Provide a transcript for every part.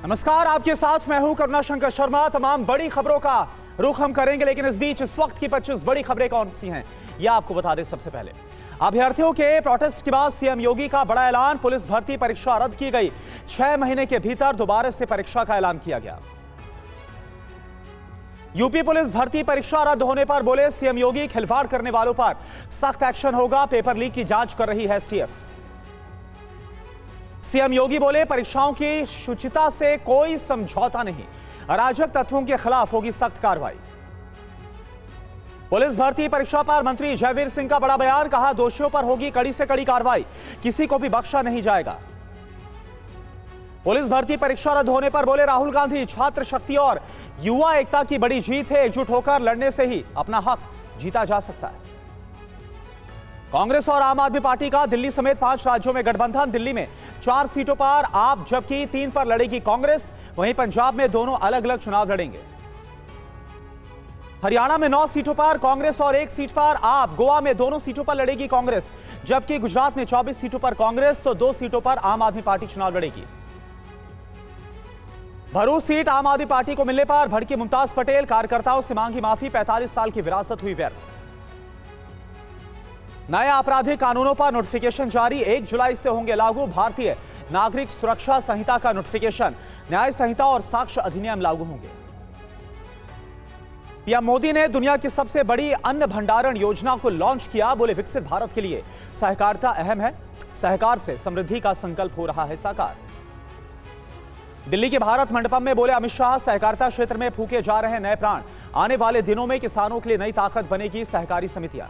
नमस्कार, आपके साथ मैं हूं करुणा शंकर शर्मा। तमाम बड़ी खबरों का रुख हम करेंगे, लेकिन इस बीच इस वक्त की 25 बड़ी खबरें कौन सी हैं यह आपको बता दें। सबसे पहले, अभ्यर्थियों के प्रोटेस्ट के बाद सीएम योगी का बड़ा ऐलान। पुलिस भर्ती परीक्षा रद्द की गई। 6 महीने के भीतर दोबारा से परीक्षा का ऐलान किया गया। यूपी पुलिस भर्ती परीक्षा रद्द होने पर बोले सीएम योगी, खिलवाड़ करने वालों पर सख्त एक्शन होगा। पेपर लीक की जांच कर रही है एसटीएफ। सीएम योगी बोले, परीक्षाओं की शुचिता से कोई समझौता नहीं, अराजक तत्वों के खिलाफ होगी सख्त कार्रवाई। पुलिस भर्ती परीक्षा पर मंत्री जयवीर सिंह का बड़ा बयान। कहा, दोषियों पर होगी कड़ी से कड़ी कार्रवाई, किसी को भी बख्शा नहीं जाएगा। पुलिस भर्ती परीक्षा रद्द होने पर बोले राहुल गांधी, छात्र शक्ति और युवा एकता की बड़ी जीत है। एकजुट होकर लड़ने से ही अपना हक जीता जा सकता है। कांग्रेस और आम आदमी पार्टी का दिल्ली समेत 5 राज्यों में गठबंधन। दिल्ली में 4 सीटों पर आप, जबकि 3 पर लड़ेगी कांग्रेस। वहीं पंजाब में दोनों अलग अलग चुनाव लड़ेंगे। हरियाणा में 9 सीटों पर कांग्रेस और 1 सीट पर आप। गोवा में दोनों सीटों पर लड़ेगी कांग्रेस, जबकि गुजरात में 24 सीटों पर कांग्रेस तो 2 सीटों पर आम आदमी पार्टी चुनाव लड़ेगी। भरूच सीट आम आदमी पार्टी को मिलने पर भड़की मुमताज पटेल, कार्यकर्ताओं से मांगी माफी। 45 साल की विरासत हुई व्यर्थ। नए आपराधिक कानूनों पर नोटिफिकेशन जारी। 1 जुलाई से होंगे लागू। भारतीय नागरिक सुरक्षा संहिता का नोटिफिकेशन, न्याय संहिता और साक्ष्य अधिनियम लागू होंगे। पीएम मोदी ने दुनिया की सबसे बड़ी अन्न भंडारण योजना को लॉन्च किया। बोले, विकसित भारत के लिए सहकारिता अहम है, सहकार से समृद्धि का संकल्प हो रहा है साकार। दिल्ली के भारत मंडपम में बोले अमित शाह, सहकारिता क्षेत्र में फूके जा रहे हैं नए प्राण। आने वाले दिनों में किसानों के लिए नई ताकत बनेगी सहकारी समितियां।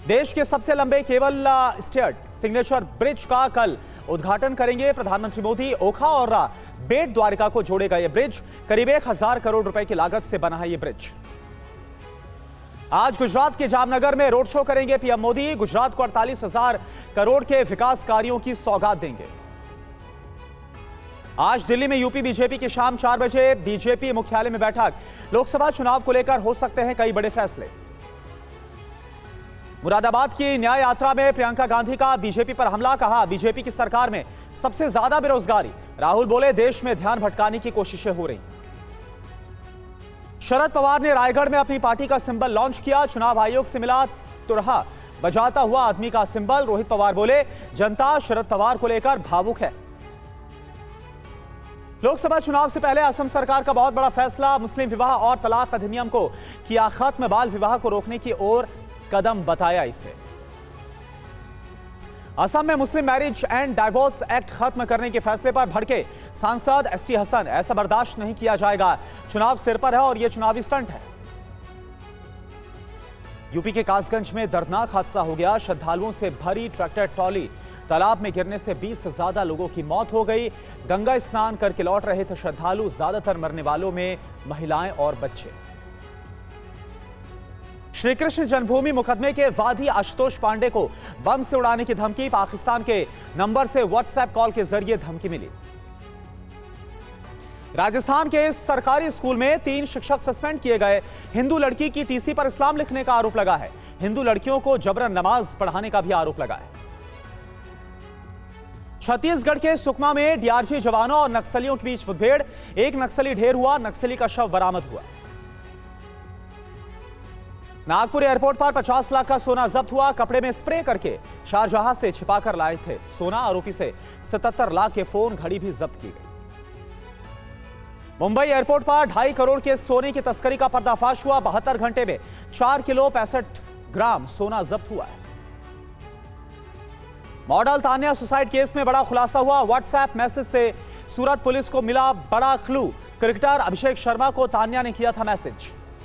देश के सबसे लंबे केबल स्टेयर्ड सिग्नेचर ब्रिज का कल उद्घाटन करेंगे प्रधानमंत्री मोदी। ओखा और बेट द्वारका को जोड़ेगा यह ब्रिज। करीब 1000 करोड़ रुपए की लागत से बना है यह ब्रिज। आज गुजरात के जामनगर में रोड शो करेंगे पीएम मोदी। गुजरात को 48,000 करोड़ के विकास कार्यों की सौगात देंगे। आज दिल्ली में यूपी बीजेपी की शाम 4 बजे बीजेपी मुख्यालय में बैठक। लोकसभा चुनाव को लेकर हो सकते हैं कई बड़े फैसले। मुरादाबाद की न्याय यात्रा में प्रियंका गांधी का बीजेपी पर हमला। कहा, बीजेपी की सरकार में सबसे ज्यादा बेरोजगारी। राहुल बोले, देश में ध्यान भटकाने की कोशिशें हो रही। शरद पवार ने रायगढ़ में अपनी पार्टी का सिंबल लॉन्च किया। चुनाव आयोग से मिला तुरहा बजाता हुआ आदमी का सिंबल। रोहित पवार बोले, जनता शरद पवार को लेकर भावुक है। लोकसभा चुनाव से पहले असम सरकार का बहुत बड़ा फैसला। मुस्लिम विवाह और तलाक अधिनियम को किया खत्म। बाल विवाह को रोकने की ओर कदम बताया इसे। असम में मुस्लिम मैरिज एंड डाइवोर्स एक्ट खत्म करने के फैसले पर भड़के सांसद एसटी हसन। ऐसा बर्दाश्त नहीं किया जाएगा। चुनाव सिर पर है और यह चुनावी स्टंट है। यूपी के कासगंज में दर्दनाक हादसा हो गया। श्रद्धालुओं से भरी ट्रैक्टर ट्रॉली तालाब में गिरने से 20 से ज्यादा लोगों की मौत हो गई। गंगा स्नान करके लौट रहे थे श्रद्धालु। ज्यादातर मरने वालों में महिलाएं और बच्चे। श्री कृष्ण जन्मभूमि मुकदमे के वादी आशुतोष पांडे को बम से उड़ाने की धमकी। पाकिस्तान के नंबर से व्हाट्सएप कॉल के जरिए धमकी मिली। राजस्थान के सरकारी स्कूल में 3 शिक्षक सस्पेंड किए गए। हिंदू लड़की की टीसी पर इस्लाम लिखने का आरोप लगा है। हिंदू लड़कियों को जबरन नमाज पढ़ाने का भी आरोप लगा है। छत्तीसगढ़ के सुकमा में डीआरजी जवानों और नक्सलियों के बीच मुठभेड़। एक नक्सली ढेर हुआ, नक्सली का शव बरामद हुआ। नागपुर एयरपोर्ट पर 50 लाख का सोना जब्त हुआ। कपड़े में स्प्रे करके शारजाह से छिपाकर लाए थे सोना। आरोपी से 77 लाख के फोन, घड़ी भी जब्त की गई। मुंबई एयरपोर्ट पर 2.5 करोड़ के सोने की तस्करी का पर्दाफाश हुआ। 72 घंटे में 4 किलो 65 ग्राम सोना जब्त हुआ है। मॉडल तान्या सुसाइड केस में बड़ा खुलासा हुआ। व्हाट्सएप मैसेज से सूरत पुलिस को मिला बड़ा क्लू। क्रिकेटर अभिषेक शर्मा को तान्या ने किया था मैसेज।